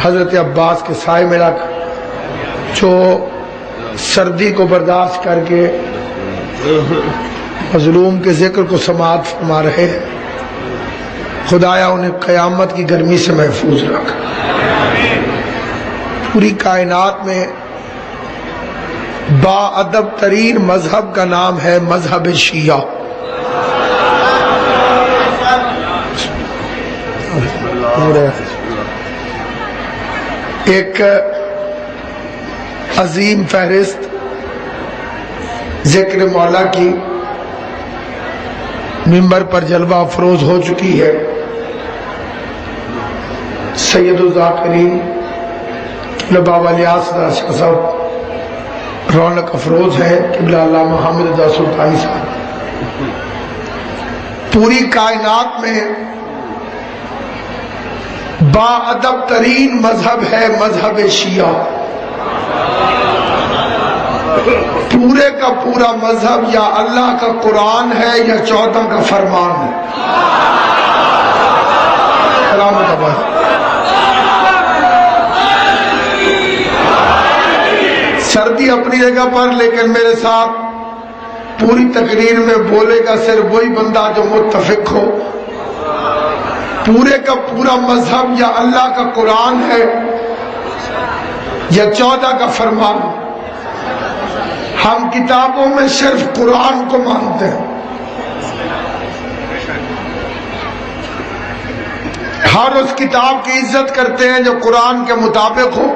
حضرت عباس کے سائے میں رکھ، جو سردی کو برداشت کر کے مظلوم کے ذکر کو سماعت فرما رہے ہیں، خدایا انہیں قیامت کی گرمی سے محفوظ رکھ۔ پوری کائنات میں با ادب ترین مذہب کا نام ہے مذہب شیعہ۔ ایک عظیم فہرست ذکر مولا کی ممبر پر جلوہ افروز ہو چکی ہے۔ سید الذاکرین بابا الیاس شاہ صاحب رونق افروز ہے، قبلہ علامہ حامد رضا سلطانی صاحب۔ پوری کائنات میں با ادب ترین مذہب ہے مذہب شیعہ۔ پورے کا پورا مذہب یا اللہ کا قرآن ہے یا 14 کا فرمان ہے۔ سلامت آباد۔ سردی اپنی جگہ پر، لیکن میرے ساتھ پوری تقریر میں بولے گا صرف وہی بندہ جو متفق ہو۔ پورے کا پورا مذہب یا اللہ کا قرآن ہے یا 14 کا فرمان۔ ہم کتابوں میں صرف قرآن کو مانتے ہیں، ہر اس کتاب کی عزت کرتے ہیں جو قرآن کے مطابق ہو،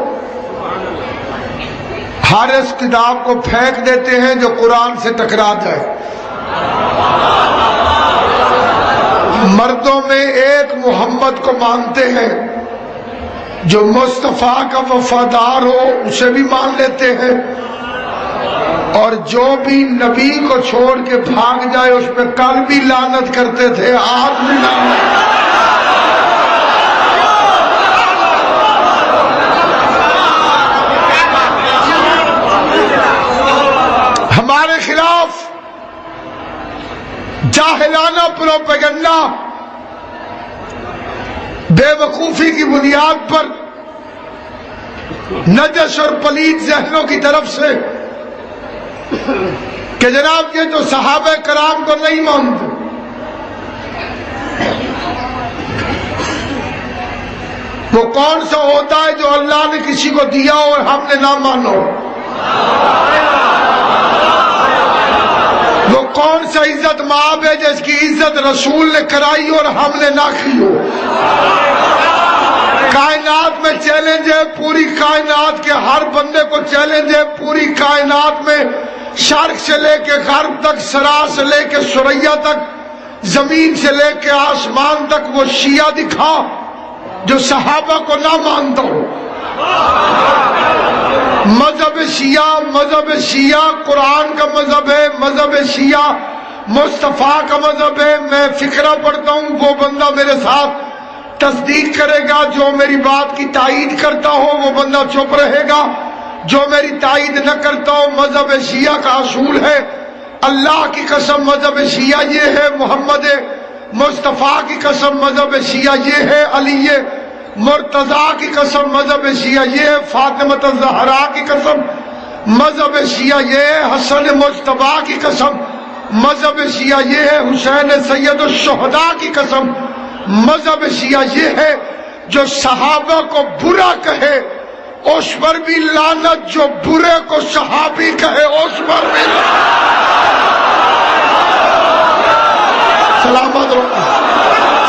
ہر اس کتاب کو پھینک دیتے ہیں جو قرآن سے ٹکرا جائے۔ مردوں میں ایک محمد کو مانتے ہیں، جو مصطفیٰ کا وفادار ہو اسے بھی مان لیتے ہیں، اور جو بھی نبی کو چھوڑ کے بھاگ جائے اس پہ کل بھی لعنت کرتے تھے، آج بھی لعنت۔ ہمارے خلاف جاہلانہ پروپیگنڈا بے وقوفی کی بنیاد پر نجس اور پلید ذہنوں کی طرف سے کہ جناب یہ تو صحابہ کرام کو نہیں مانتے، وہ کون سا ہوتا ہے جو اللہ نے کسی کو دیا اور ہم نے نہ مانو؟ وہ کون سا عزت مآب ہے جس کی عزت رسول نے کرائی اور ہم نے نہ کی ہو؟ کائنات میں چیلنج ہے، پوری کائنات کے ہر بندے کو چیلنج ہے، پوری کائنات میں شرق سے لے کے غرب تک، سرا سے لے کے سریا تک، زمین سے لے کے آسمان تک وہ شیعہ دکھا جو صحابہ کو نہ مانتا ہو۔ مذہب شیعہ قرآن کا مذہب ہے، مذہب شیعہ مصطفیٰ کا مذہب ہے۔ میں فقرہ پڑھتا ہوں، وہ بندہ میرے ساتھ تصدیق کرے گا، جو میری بات کی تائید کرتا ہو وہ بندہ چپ رہے گا، جو میری تائید نہ کرتا ہو۔ مذہب شیعہ کا اصول ہے، اللہ کی قسم مذہب شیعہ یہ ہے، محمد مصطفیٰ کی قسم مذہب شیعہ یہ ہے، علی مرتضیٰ کی قسم مذہب شیعہ یہ ہے، فاطمہ الزہرا کی قسم مذہب شیعہ یہ ہے، حسن مجتبیٰ کی قسم مذہب شیعہ یہ ہے، حسین سید الشہداء کی قسم مذہب شیعہ یہ ہے۔ جو صحابہ کو برا کہے اس پر بھی لعنت، جو برے کو صحابی کہے اس پر بھی سلامت رہو۔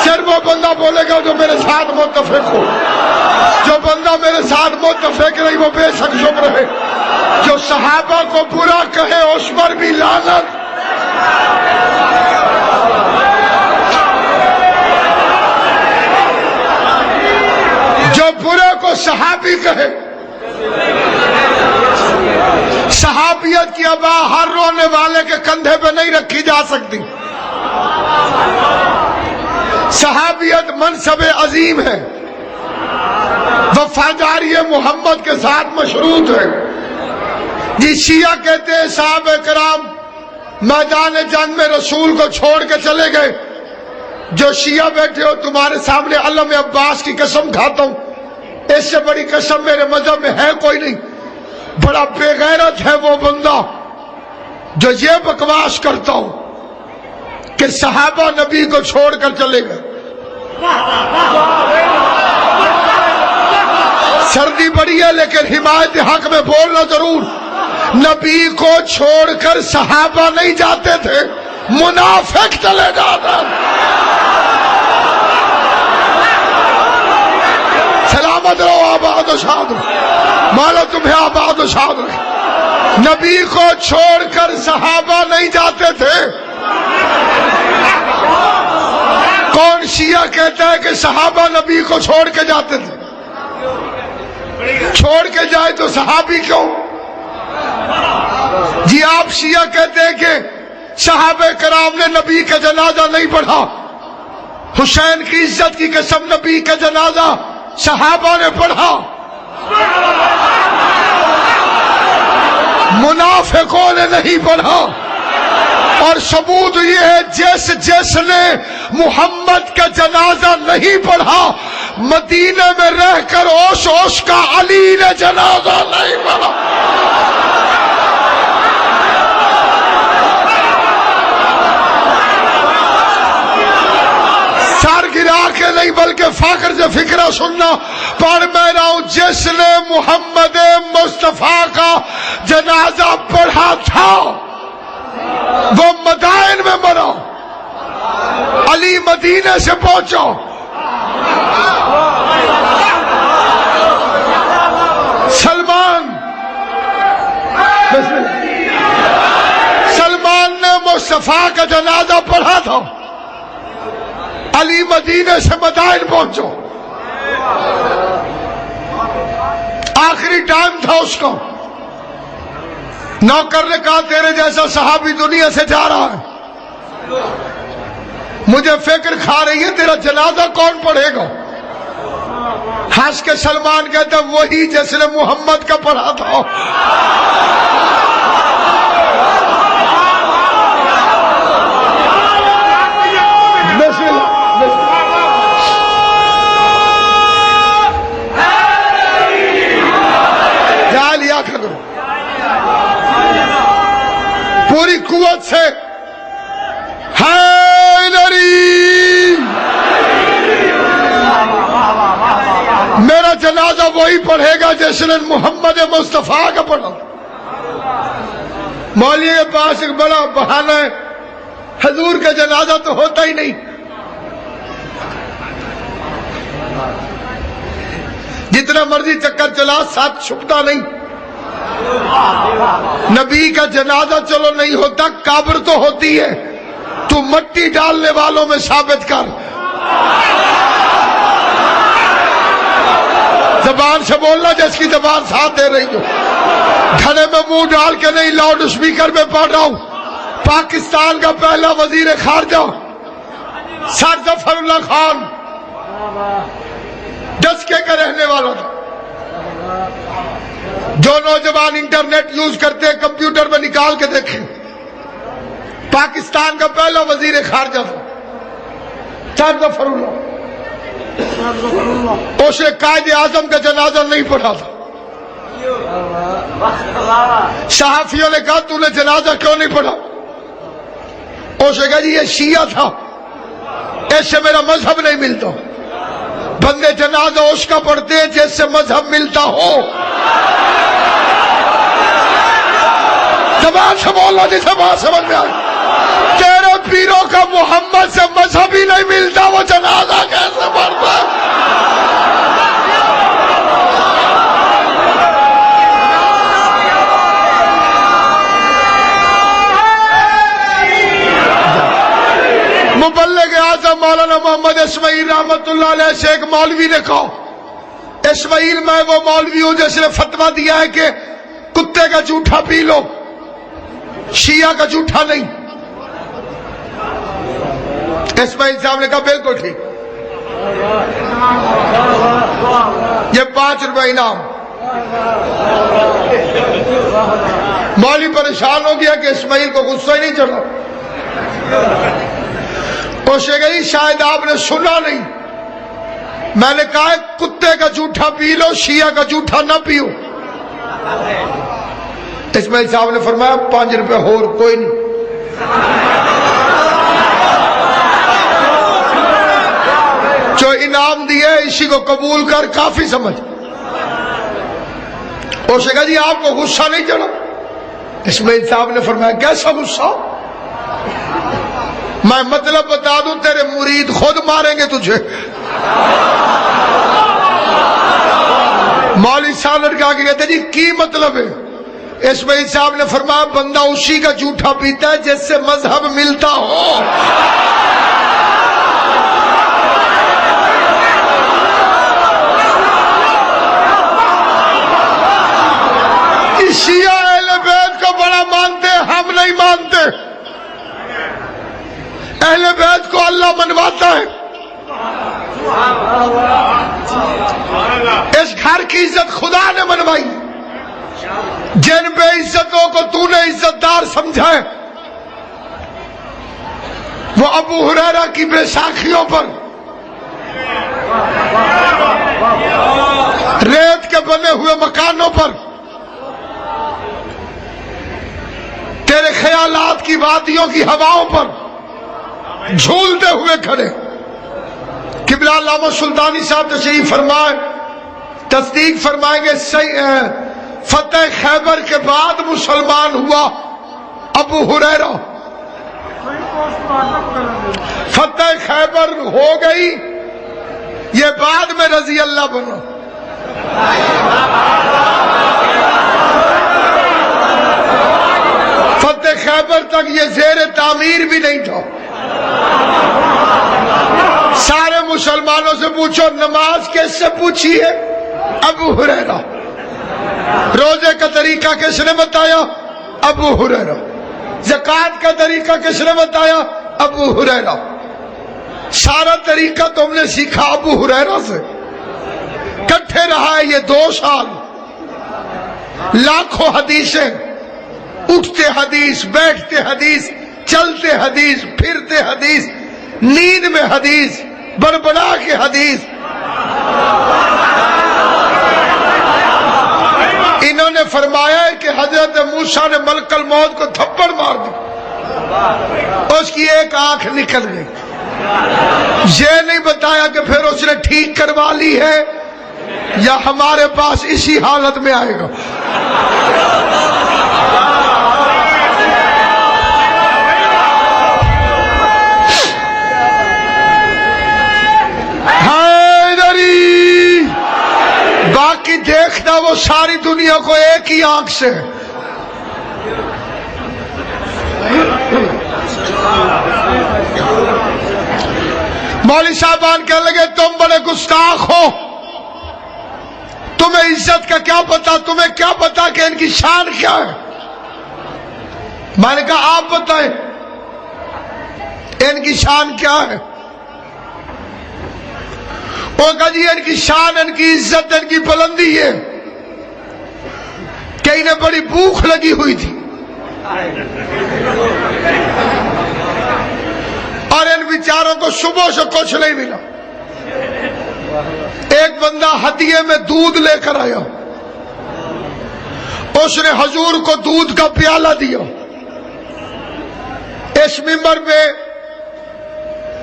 صرف وہ بندہ بولے گا جو میرے ساتھ متفق ہو، جو بندہ میرے ساتھ متفق نہیں وہ بے شک چپ رہے۔ جو صحابہ کو برا کہے اس پر بھی لعنت۔ جو برے کو صحابی کہے، صحابیت کی ابا ہر رونے والے کے کندھے پہ نہیں رکھی جا سکتی۔ صحابیت منصب عظیم ہے، وفاداری محمد کے ساتھ مشروط ہے۔ جی شیعہ کہتے ہیں صحابہ کرام میدان جنگ میں رسول کو چھوڑ کے چلے گئے۔ جو شیعہ بیٹھے ہو تمہارے سامنے علم عباس کی قسم کھاتا ہوں، اس سے بڑی قسم میرے مذہب میں ہے کوئی نہیں. بڑا بے غیرت ہے وہ بندہ جو یہ بکواس کرتا ہو کہ صحابہ نبی کو چھوڑ کر چلے گئے. سردی بڑی ہے لیکن حمایت حق میں بولنا ضرور. نبی کو چھوڑ کر صحابہ نہیں جاتے تھے, منافق چلے جاتے. سلامت رہو, آباد و شاد رہو, مالا تمہیں آباد و شاد رہے. نبی کو چھوڑ کر صحابہ نہیں جاتے تھے. کون شیعہ کہتا ہے کہ صحابہ نبی کو چھوڑ کے جاتے تھے؟ چھوڑ کے جائے تو صحابی کیوں؟ جی آپ شیعہ کہتے ہیں کہ صحابہ کرام نے نبی کا جنازہ نہیں پڑھا. حسین کی عزت کی قسم, نبی کا جنازہ صحابہ نے پڑھا. منافقوں نے نہیں پڑھا. اور ثبوت یہ ہے جس نے محمد کا جنازہ نہیں پڑھا, مدینہ میں رہ کر اوش اوش کا علی نے جنازہ نہیں پڑھا. سر گرا کے نہیں بلکہ فخر سے فکرہ سننا. پڑھ میں رہا ہوں, جس نے محمد مصطفیٰ کا جنازہ پڑھا تھا وہ مدائن میں مرا, علی مدینے سے پہنچا. سلمان نے مصطفیٰ کا جنازہ پڑھا تھا, علی مدینے سے مدائن پہنچو. آخری ٹائم تھا اس کو. نوکر نے کہا تیرے جیسا صحابی دنیا سے جا رہا ہے, مجھے فکر کھا رہی ہے تیرا جنازہ کون پڑھے گا؟ ہنس کے سلمان کہتا وہی جس نے محمد کا پڑھا تھا. جا لیا کرو پوری قوت سے, حیدری. میرا جنازہ وہی پڑھے گا جس نے محمد مصطفیٰ کا پڑھا. مولوی کے پاس ایک بڑا بہانہ ہے, حضور کا جنازہ تو ہوتا ہی نہیں. جتنا مرضی چکر چلا ساتھ چھپتا نہیں. نبی کا جنازہ چلو نہیں ہوتا, قبر تو ہوتی ہے. تو مٹی ڈالنے والوں میں ثابت کر. زبان سے بولنا جس کی زبان ساتھ دے رہی ہو. گھڑے میں منہ ڈال کے نہیں, لاؤڈ اسپیکر میں پڑھ رہا ہوں. پاکستان کا پہلا وزیر خارجہ سر ظفر اللہ خان ڈسکے کا رہنے والا تھا. جو نوجوان انٹرنیٹ یوز کرتے ہیں کمپیوٹر میں نکال کے دیکھیں, پاکستان کا پہلا وزیر خارجہ تھا سر ظفر اللہ. اس نے قائد اعظم کا جنازہ نہیں پڑھا تھا. صحافیوں نے کہا تو نے جنازہ کیوں نہیں پڑھا؟ اس نے کہا جی یہ شیعہ تھا, اس سے میرا مذہب نہیں ملتا. بندے جنازہ اس کا پڑھتے ہیں جس سے مذہب ملتا ہو. زبان سے بولنا جسے بات سمجھ میں آئی. تیرے پیروں کا محمد سے مذہب ہی نہیں ملتا, وہ جنازہ کیسے پڑھتا ہے؟ مبلغ اعظم مولانا محمد اسماعیل رحمت اللہ علیہ سے ایک مولوی نے کہا, اسماعیل میں وہ مولوی ہوں جس نے فتویٰ دیا ہے کہ کتے کا جھوٹا پی لو, شیعہ کا جھوٹا نہیں. اسماعیل صاحب نے کہا بالکل ٹھیک, یہ 5 روپے انعام. مولوی پریشان ہو گیا کہ اسماعیل کو غصہ ہی نہیں چڑھا. اسے گئی شاید آپ نے سنا نہیں, میں نے کہا کتے کا جھوٹا پی لو، شیعہ کا جھوٹا نہ پیو۔ اسماعیل صاحب نے فرمایا 5 روپے اور کوئی نہیں۔ جو انعام دیے اسی کو قبول کر، کافی سمجھ۔ اس نے کہا جی آپ کو غصہ نہیں چڑھا؟ اسماعیل صاحب نے فرمایا کیسا غصہ؟ میں مطلب بتا دوں، تیرے مرید خود ماریں گے تجھے۔ مولوی صاحب نے کہا کہ کہتے جی کی مطلب ہے؟ اسماعیل صاحب نے فرمایا بندہ اسی کا جھوٹا پیتا ہے جس سے مذہب ملتا ہو۔ شیعہ اہل بیت کو بڑا مانتے، ہم نہیں مانتے۔ اہل بیت کو اللہ منواتا ہے۔ اس گھر کی عزت خدا نے منوائی۔ جن بے عزتوں کو تو نے عزت دار سمجھا ہے، وہ ابو ہریرہ کی بیساکھیوں پر ریت کے بنے ہوئے مکانوں پر تیرے خیالات کی وادیوں کی ہواؤں پر جھولتے ہوئے کھڑے۔ قبلہ علامہ سلطانی صاحب تشریف فرمائے، تصدیق فرمائیں گے فتح خیبر کے بعد مسلمان ہوا ابو ہریرہ۔ فتح خیبر ہو گئی، یہ بعد میں رضی اللہ بنا۔ فتح خیبر تک یہ زیر تعمیر بھی نہیں تھا۔ سارے مسلمانوں سے پوچھو نماز کس سے پوچھی ہے؟ ابو ہریرہ۔ روزے کا طریقہ کس نے بتایا؟ ابو ہریرہ۔ زکوٰۃ کا طریقہ کس نے بتایا؟ ابو ہریرہ۔ سارا طریقہ تم نے سیکھا ابو ہریرہ سے۔ کٹھے رہا ہے یہ 2 سال، لاکھوں حدیثیں، اٹھتے حدیث، بیٹھتے حدیث، چلتے حدیث، پھرتے حدیث، نیند میں حدیث، بڑبڑا کے حدیث۔ انہوں نے فرمایا ہے کہ حضرت موسیٰ نے ملک الموت کو تھپڑ مار دی، اس کی ایک آنکھ نکل گئی۔ یہ نہیں بتایا کہ پھر اس نے ٹھیک کروا لی ہے یا ہمارے پاس اسی حالت میں آئے گا۔ باقی دیکھنا وہ ساری دنیا کو ایک ہی آنکھ سے۔ مولوی صاحبان کہنے لگے تم بڑے گستاخ ہو، تمہیں عزت کا کیا پتا، تمہیں کیا پتا کہ ان کی شان کیا ہے؟ میں نے کہا آپ بتائیں ان کی شان کیا ہے؟ وہ کہا جی ان کی شان، ان کی عزت، ان کی بلندی ہے کہ انہیں بڑی بھوک لگی ہوئی تھی اور ان بیچاروں کو صبح سے کچھ نہیں ملا۔ ایک بندہ ہدیے میں دودھ لے کر آیا، اس نے حضور کو دودھ کا پیالہ دیا۔ اس منبر پہ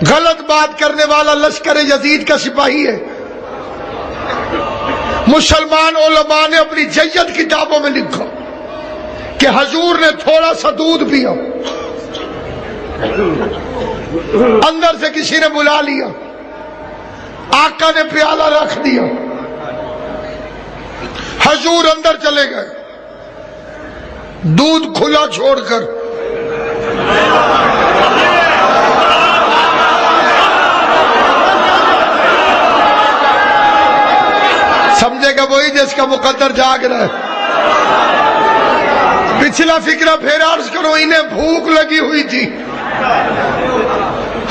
غلط بات کرنے والا لشکر یزید کا سپاہی ہے۔ مسلمان علماء نے اپنی جید کتابوں میں لکھا کہ حضور نے تھوڑا سا دودھ پیا، اندر سے کسی نے بلا لیا، آقا نے پیالہ رکھ دیا، حضور اندر چلے گئے دودھ کھلا چھوڑ کر۔ سمجھے گا وہی جس کا مقدر جاگ رہا ہے۔ پچھلا فکرہ پھر عرض کرو، انہیں بھوک لگی ہوئی تھی،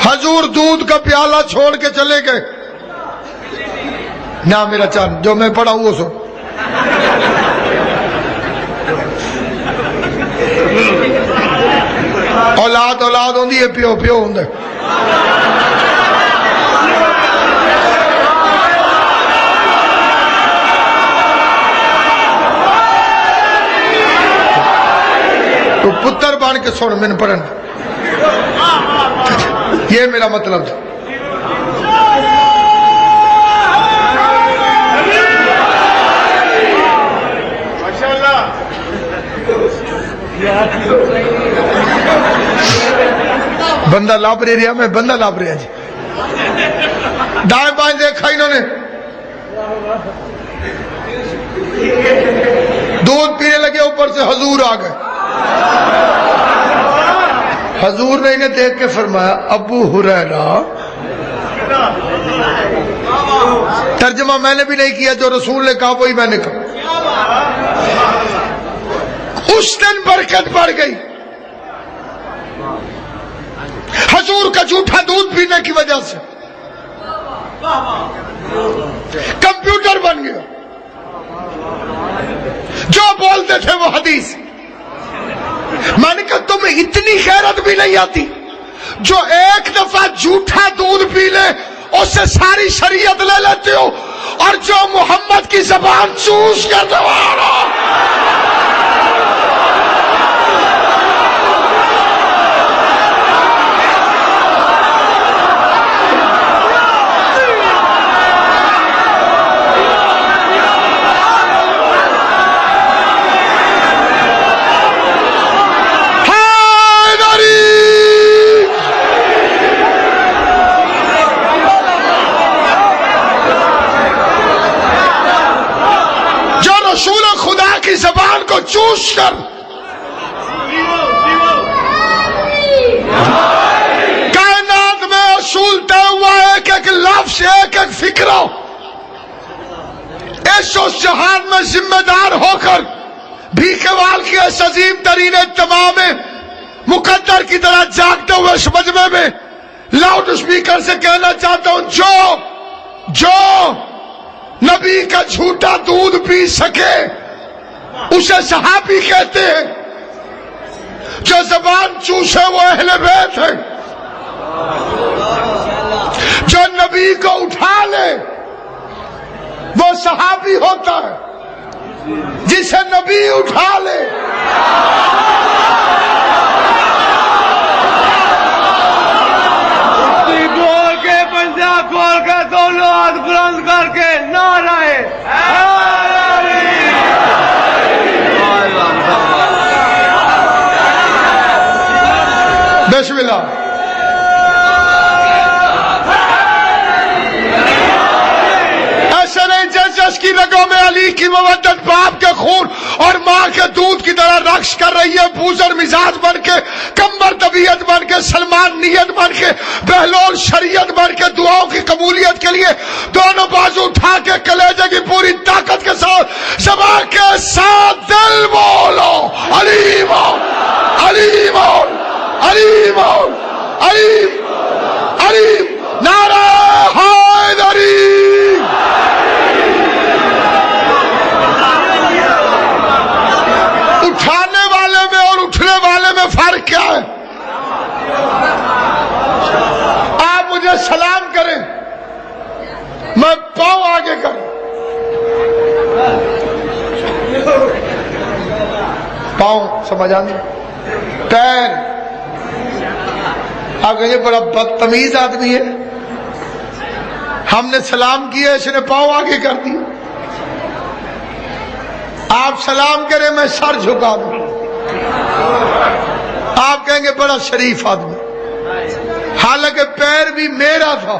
حضور دودھ کا پیالہ چھوڑ کے چلے گئے۔ نہ میرا چاند جو میں پڑھا وہ سو، اولاد اولاد ہوندی ہے، پیو پیو ہوندا ہے۔ کے سن میں پڑھن. یہ میرا مطلب تھا. بندہ لائبریری میں بندہ لائبریری جی. دائیں بائیں دیکھا انہوں نے, دودھ پینے لگے, اوپر سے حضور آ گئے. حضور نے انہیں دیکھ کے فرمایا ابو ہریرہ. ترجمہ میں نے بھی نہیں کیا, جو رسول نے کہا وہی میں نے کہا. اس دن برکت بڑھ گئی حضور کا جھوٹا دودھ پینے کی وجہ سے. کمپیوٹر بن گیا, جو بولتے تھے وہ حدیث. میں نے کہا تمہیں اتنی غیرت بھی نہیں آتی جو ایک دفعہ جھوٹا دودھ پی لے اس سے ساری شریعت لے لیتے ہو, اور جو محمد کی زبان چوس کر دوبارہ. زبان کو چوس کر کائنات میں اصول طے ہوا ہے کہ ایک لفظ ایک ایک فکرہ اس جہان میں ذمہ دار ہو کر بھیکھوال کی اس عظیم ترین اجتماع میں مقدر کی طرح جاگتے ہوئے اس مجمع میں لاؤڈ اسپیکر سے کہنا چاہتا ہوں, جو نبی کا جھوٹا دودھ پی سکے اسے صحابی کہتے ہیں, جو زبان چوسے وہ اہل بیت ہے, جو نبی کو اٹھا لے وہ صحابی ہوتا ہے, جسے نبی اٹھا لے. بول کے پنجاب کھول کے دونوں ہاتھ بلند کر کے نعرہ بسم اللہ. ایسے نہیں جس کی رگوں میں علی کی مودت باپ کے خون اور ماں کے دودھ کی طرح رقص کر رہی ہے, بوزر مزاج بن کے, کمبر طبیعت بن کے, سلمان نیت بن کے, بہلول شریعت بن کے, دعاؤں کی قبولیت کے لیے دونوں بازو اٹھا کے کلیجے کی پوری طاقت کے ساتھ زبان کے ساتھ دل بولو علی مولا, علی مولا, علی مولا, علی علی. نعرہ حیدری. اٹھانے والے میں اور اٹھنے والے میں فرق کیا ہے؟ آپ مجھے سلام کریں, میں پاؤں آگے کروں. پاؤں سمجھ آنے, پیر. آپ کہیں بڑا بدتمیز آدمی ہے, ہم نے سلام کیا اس نے پاؤں آگے کر دی. آپ سلام کریں میں سر جھکا دوں. آپ کہیں گے بڑا شریف آدمی, حالانکہ پیر بھی میرا تھا.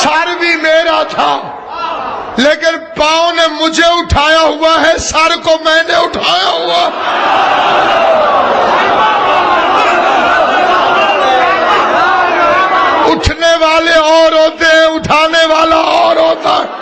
سر بھی میرا تھا, لیکن پاؤں نے مجھے اٹھایا ہوا ہے, سر کو میں نے اٹھایا ہوا. اٹھنے والے اور ہوتے ہیں, اٹھانے والا اور ہوتا ہے.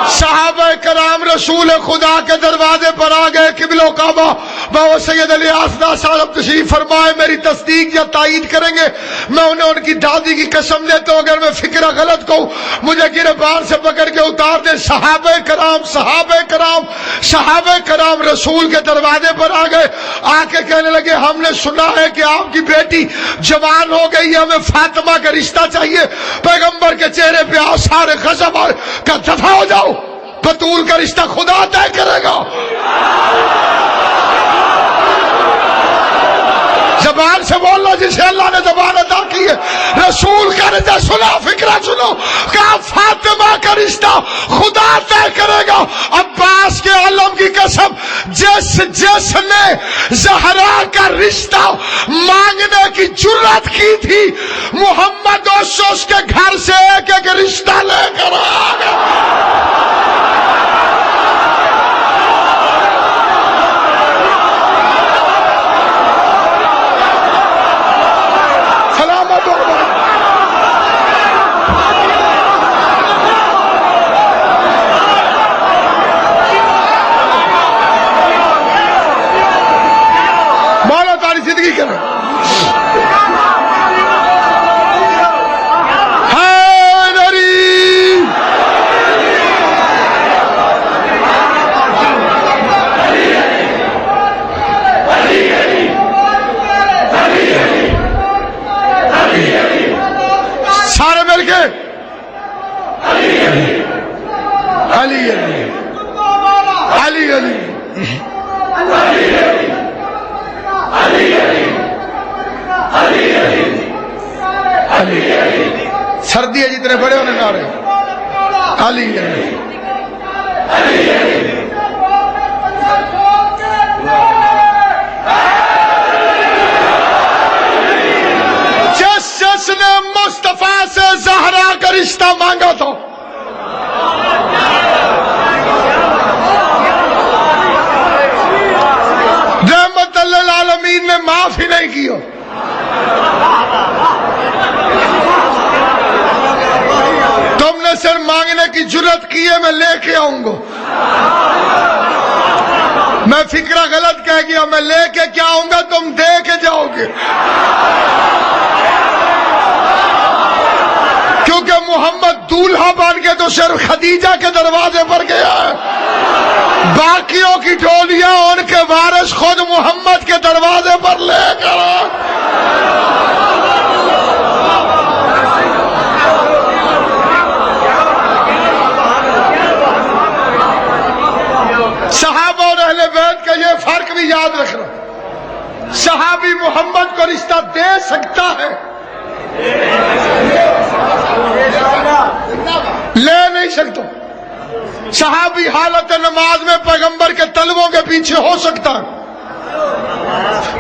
صحابہ کرام رسول خدا کے دروازے پر آ گئے. قبلہ و کعبہ بابا سید علی آسنا صاحب تشریف فرمائے, میری تصدیق یا تائید کریں گے. میں انہیں ان کی دادی کی قسم دیتا ہوں, اگر میں فکرہ غلط کہوں مجھے گربان سے پکڑ کے اتار دے. صحابہ کرام صحابہ کرام صحابہ کرام رسول کے دروازے پر آ گئے. آ کے کہنے لگے ہم نے سنا ہے کہ آپ کی بیٹی جوان ہو گئی ہے, ہمیں فاطمہ کا رشتہ چاہیے. پیغمبر کے چہرے پہ آثار غضب کا دفع ہو جاؤ. بطول کا رشتہ خدا طے کرے گا. زبان سے بول لو جسے اللہ نے زبان عطا کی ہے. رسول کا رضا سنو, فکرہ سنو. کہا فاطمہ کا رشتہ خدا طے کرے گا. عباس کے عالم کی قسم, جس نے زہرا کا رشتہ مانگنے کی جرات کی تھی, محمد اس کے گھر سے ایک ایک رشتہ لے کر آ گیا. زندگی کریں. سارے مل کے علی علی علی علی سردی ہے جتنے بڑے ہونے نہ رہے. علی علی جس نے مصطفیٰ سے زہرا کا رشتہ مانگا تھا, رحمت للعالمین نے معاف ہی نہیں کیا. تم نے صرف مانگنے کی جرت کی ہے, میں لے کے آؤں گا. میں فکرہ غلط کہہ گیا, میں لے کے کیا آؤں گا, تم دے کے جاؤ گے. کیونکہ محمد دولہا بن کے تو صرف خدیجہ کے دروازے پر گیا ہے, باقیوں کی ڈولیاں ان کے وارث خود محمد کے دروازے پر لے کر. صحابہ اور اہل بیت کا یہ فرق بھی یاد رکھنا. صحابی محمد کو رشتہ دے سکتا ہے, لے نہیں سکتا. صحابی حالت نماز میں پیغمبر کے تلووں کے پیچھے ہو سکتا ہے,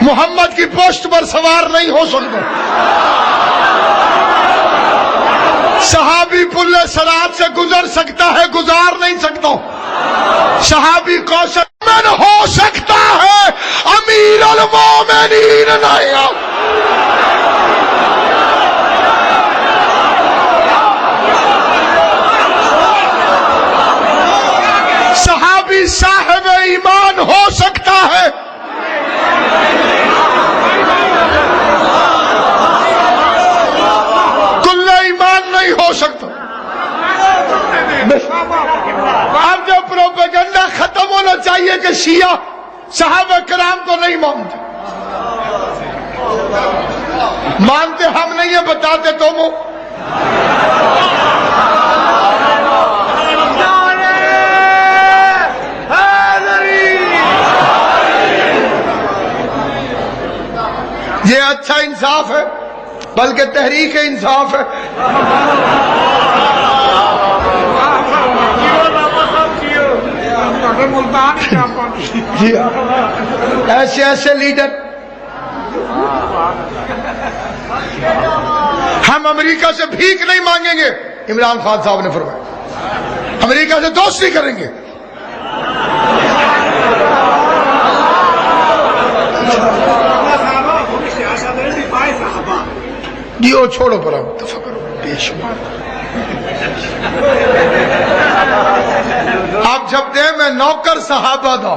محمد کی پشت پر سوار نہیں ہو سکتا. صحابی پل صراط سے گزر سکتا ہے, گزار نہیں سکتا. صحابی کوثر میں ہو سکتا ہے, امیر المومنین نہیں. صحابی صاحب ایمان ہو سکتا ہے, کل ایمان نہیں ہو سکتا. اب جو پروپیگنڈا ختم ہونا چاہیے کہ شیعہ صحابہ کرام کو نہیں مانتے. مانتے ہم نہیں ہیں, بتاتے تم ہو. یہ اچھا انصاف ہے, بلکہ تحریک انصاف ہے. ایسے ایسے لیڈر. ہم امریکہ سے بھیک نہیں مانگیں گے, عمران خان صاحب نے فرمایا. امریکہ سے دوستی کریں گے. یہ چھوڑو پر تفکر بے شمار. آپ جب دے میں نوکر صحابہ دا,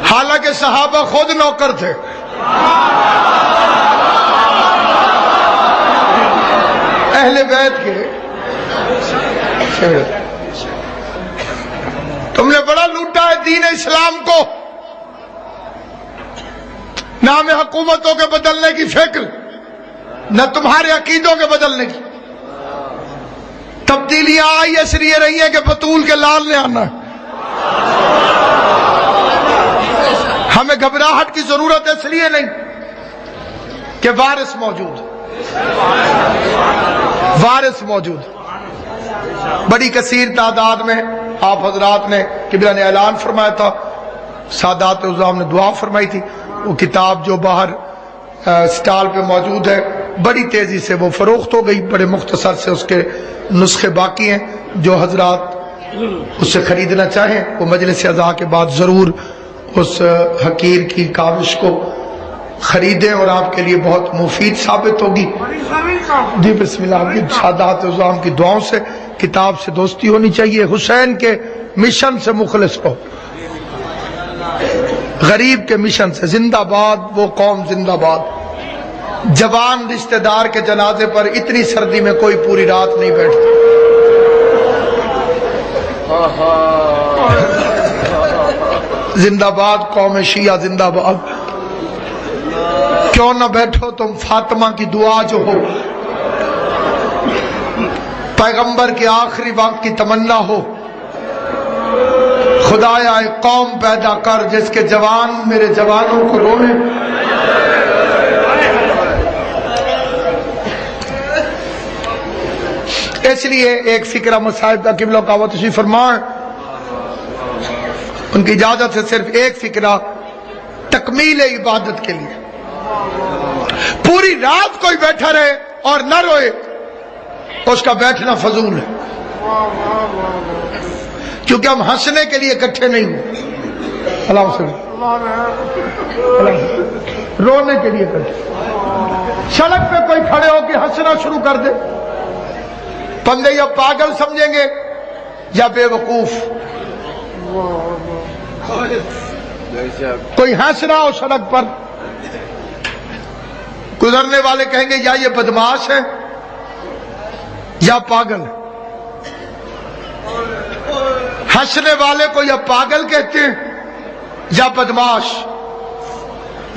حالانکہ صحابہ خود نوکر تھے. اہل بیت کے تم نے بڑا لوٹا ہے دین اسلام کو. نہ ہمیں حکومتوں کے بدلنے کی فکر, نہ تمہارے عقیدوں کے بدلنے کی. تبدیلیاں آئی اس لیے رہی ہیں کہ بطول کے لال نے آنا ہے. ہمیں گھبراہٹ کی ضرورت اس لیے نہیں کہ وارث موجود، وارث موجود. بڑی کثیر تعداد میں آپ حضرات نے قبلہ نے اعلان فرمایا تھا، سادات عظام نے دعا فرمائی تھی. وہ کتاب جو باہر سٹال پہ موجود ہے بڑی تیزی سے وہ فروخت ہو گئی، بڑے مختصر سے اس کے نسخے باقی ہیں. جو حضرات اس سے خریدنا چاہیں وہ مجلس اعضاء کے بعد ضرور اس حقیر کی کاوش کو خریدیں اور آپ کے لیے بہت مفید ثابت ہوگی. جی بسم اللہ. آپ کی سادات عظام کی دعاؤں سے کتاب سے دوستی ہونی چاہیے. حسین کے مشن سے مخلص ہو، غریب کے مشن سے. زندہ باد وہ قوم، زندہ باد. جوان رشتہ دار کے جنازے پر اتنی سردی میں کوئی پوری رات نہیں بیٹھتا. زندہ باد قوم شیعہ، زندہ باد. کیوں نہ بیٹھو تم فاطمہ کی دعا جو ہو، پیغمبر کے آخری وقت کی تمنا ہو، خدایا ایک قوم پیدا کر جس کے جوان میرے جوانوں کو رونے. اس لیے ایک فکرہ مصائب کا قبلہ کا وہ تشریف فرمائیں. ان کی اجازت سے صرف ایک فکرہ تکمیل عبادت کے لیے. پوری رات کوئی بیٹھا رہے اور نہ روئے، اس کا بیٹھنا فضول ہے، کیونکہ ہم ہنسنے کے لیے اکٹھے نہیں ہوئے. اللہ سے رونے کے لیے اکٹھے. سڑک پہ کوئی کھڑے ہو کے ہنسنا شروع کر دے، بندے یا پاگل سمجھیں گے یا بے وقوف. کوئی ہنس رہا ہو سڑک پر، گزرنے والے کہیں گے یا یہ بدماش ہے یا پاگل. ہنسنے والے کو یا پاگل کہتے ہیں یا بدماش.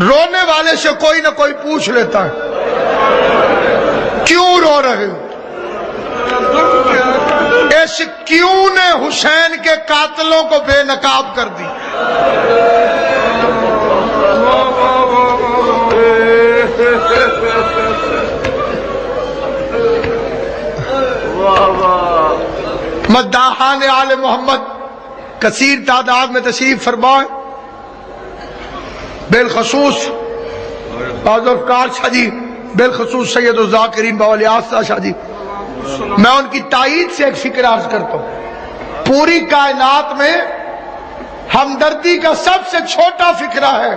رونے والے سے کوئی نہ کوئی پوچھ لیتا ہے کیوں رو رہے ہو. اس کیوں نے حسین کے قاتلوں کو بے نقاب کر دی. مداحان آل محمد کثیر تعداد میں تشریف فرمائے، بالخصوص ذوالفقار شاہ جی، بالخصوص سید الذاکرین باولیاء شاہ جی. میں ان کی تائید سے ایک فکر عرض کرتا ہوں. پوری کائنات میں ہمدردی کا سب سے چھوٹا فکرہ ہے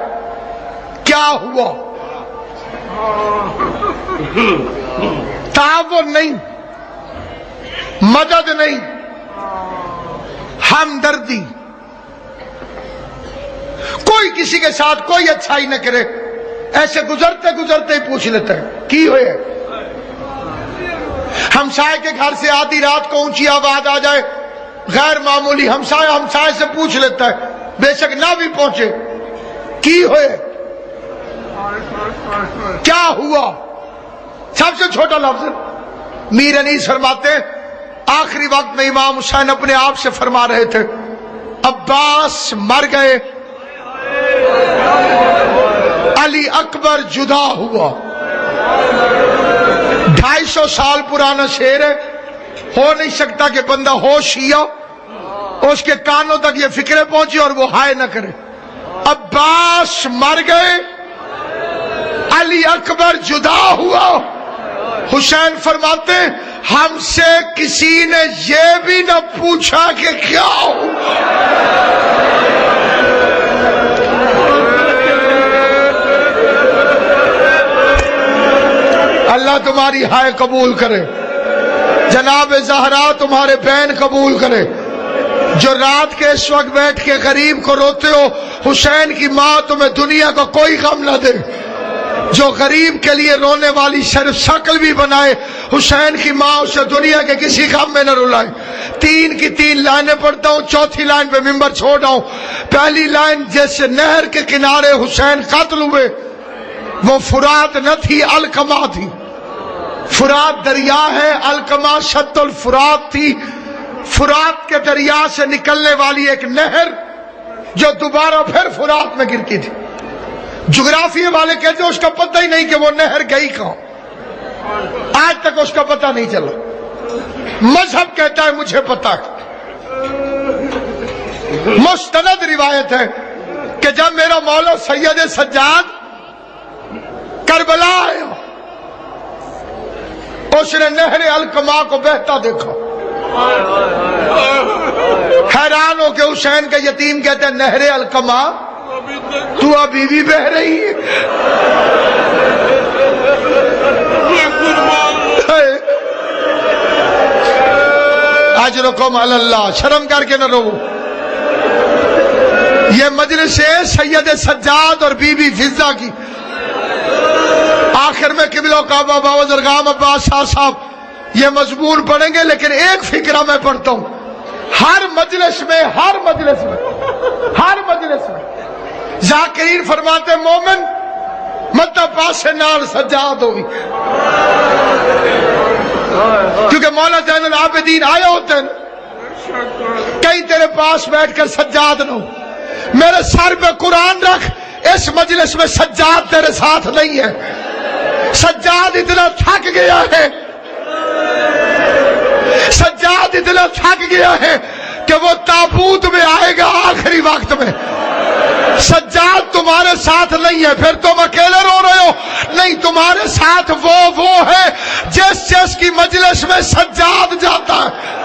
کیا ہوا. تعاون نہیں، مدد نہیں، ہمدردی. کوئی کسی کے ساتھ کوئی اچھائی نہ کرے، ایسے گزرتے گزرتے ہی پوچھ لیتا ہے کی ہوئے. ہمسائے کے گھر سے آدھی رات کو اونچی آواز آ جائے غیر معمولی، ہمسائے سے پوچھ لیتا ہے بے شک نہ بھی پہنچے کی ہوئے، کیا ہوا. سب سے چھوٹا لفظ. میر انیس فرماتے ہیں آخری وقت میں امام حسین اپنے آپ سے فرما رہے تھے عباس مر گئے، علی اکبر جدا ہوا. 250 سال پرانا شعر ہے. ہو نہیں سکتا کہ بندہ ہو شیعہ اس کے کانوں تک یہ فکریں پہنچی اور وہ ہائے نہ کرے. عباس مر گئے، علی اکبر جدا ہوا. حسین فرماتے ہم سے کسی نے یہ بھی نہ پوچھا کہ کیا ہو. اللہ تمہاری ہائے قبول کرے، جناب زہرا تمہارے بین قبول کرے. جو رات کے اس وقت بیٹھ کے غریب کو روتے ہو، حسین کی ماں تمہیں دنیا کا کوئی غم نہ دے. جو غریب کے لیے رونے والی صرف شکل بھی بنائے، حسین کی ماں اسے دنیا کے کسی غم میں نہ رلائے. 3 کی 3 لائنیں پڑھتا ہوں، چوتھی لائن پہ ممبر چھوڑ رہا ہوں. پہلی لائن جیسے نہر کے کنارے حسین قتل ہوئے، وہ فرات نہ تھی القما تھی. فرات دریا ہے، علقمہ شط الفرات تھی، فرات کے دریا سے نکلنے والی ایک نہر جو دوبارہ پھر فرات میں گرتی تھی۔ جغرافیے والے کہتے ہیں اس کا پتہ ہی نہیں کہ وہ نہر گئی کہاں، آج تک اس کا پتہ نہیں چلا۔ مذہب کہتا ہے مجھے پتہ ہے۔ مستند روایت ہے کہ جب میرا مولا سید سجاد کربلا آیا، اس نے نہر علقمہ کو بہتا دیکھا، حیران ہو کے حسین کے یتیم کہتے ہیں نہر علقمہ تو ابھی بھی بہ رہی ہے؟ اجرکم علی اللہ، شرم کر کے نہ رو۔ یہ مجلس ہے سید سجاد اور بی بی فضہ کی۔ آخر میں قبلہ کعبہ بابا درگاہ عباس شاہ صاحب یہ مضمون پڑھیں گے، لیکن ایک فکرہ میں پڑھتا ہوں، ہر مجلس میں ذاکرین فرماتے مومن مطلب پاسے نال سجاد ہوئی، کیونکہ مولا زین العابدین آئے ہوتے ہیں کئی تیرے پاس بیٹھ کر سجاد نہ ہو، میرے سر پہ قرآن رکھ، اس مجلس میں سجاد تیرے ساتھ نہیں ہے۔ سجاد اتنا تھک گیا ہے، سجاد اتنا تھک گیا ہے کہ وہ تابوت میں آئے گا آخری وقت میں۔ سجاد تمہارے ساتھ نہیں ہے، پھر تم اکیلے رو رہے ہو، نہیں، تمہارے ساتھ وہ ہے جس کی مجلس میں سجاد جاتا ہے۔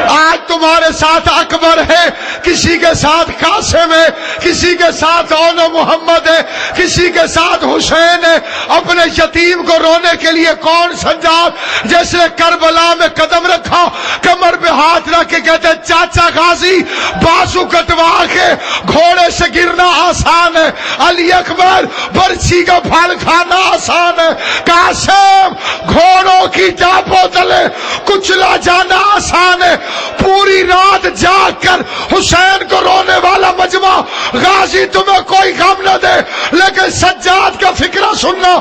آج تمہارے ساتھ اکبر ہے، کسی کے ساتھ قاسم ہے، کسی کے ساتھ اون محمد ہے، کسی کے ساتھ حسین ہے۔ اپنے یتیم کو رونے کے لیے کون سجاد؟ جس نے کربلا میں قدم رکھا، کمر پہ ہاتھ رکھ کے کہتے چاچا غازی بازو کٹوا کے گھوڑے سے گرنا آسان ہے، علی اکبر برچھی کا پھل کھانا آسان ہے، قاسم گھوڑوں کی ٹاپوں تلے کچلا جانا آسان ہے۔ پوری رات جاگ کر حسین کو رونے والا مجمع، غازی تمہیں کوئی غم نہ دے، لیکن سجاد کا فکرہ سننا۔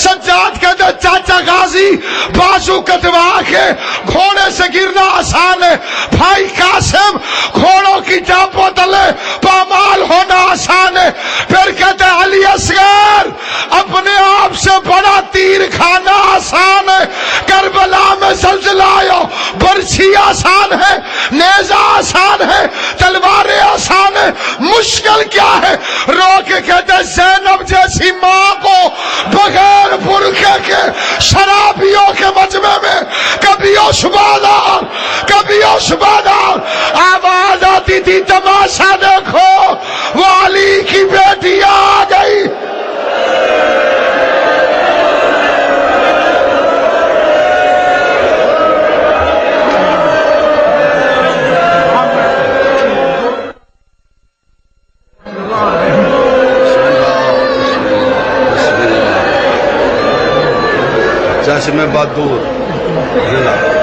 سجاد کہتے چاچا غازی بازو کٹوا کے گھوڑے سے گرنا آسان ہے، بھائی قاسم گھوڑوں کی ٹاپوں تلے پامال ہونا آسان ہے۔ پھر کہتے علی اصغر اپنے آپ سے بڑا تیر کھانا آسان ہے، کربلا میں زلزلہ آیا، برچھی آسان ہے، نیزہ آسان ہے، تلواریں آسان ہے، مشکل کیا ہے؟ رو کے کہتے زینب جیسی ماں کو بغیر برقعے کے شرابیوں کے مجمع میں کبھی عثمانار کبھی عثمانار آواز آتی تھی تماشا دیکھو وہ علی کی بیٹی آ گئی۔ چشم بدور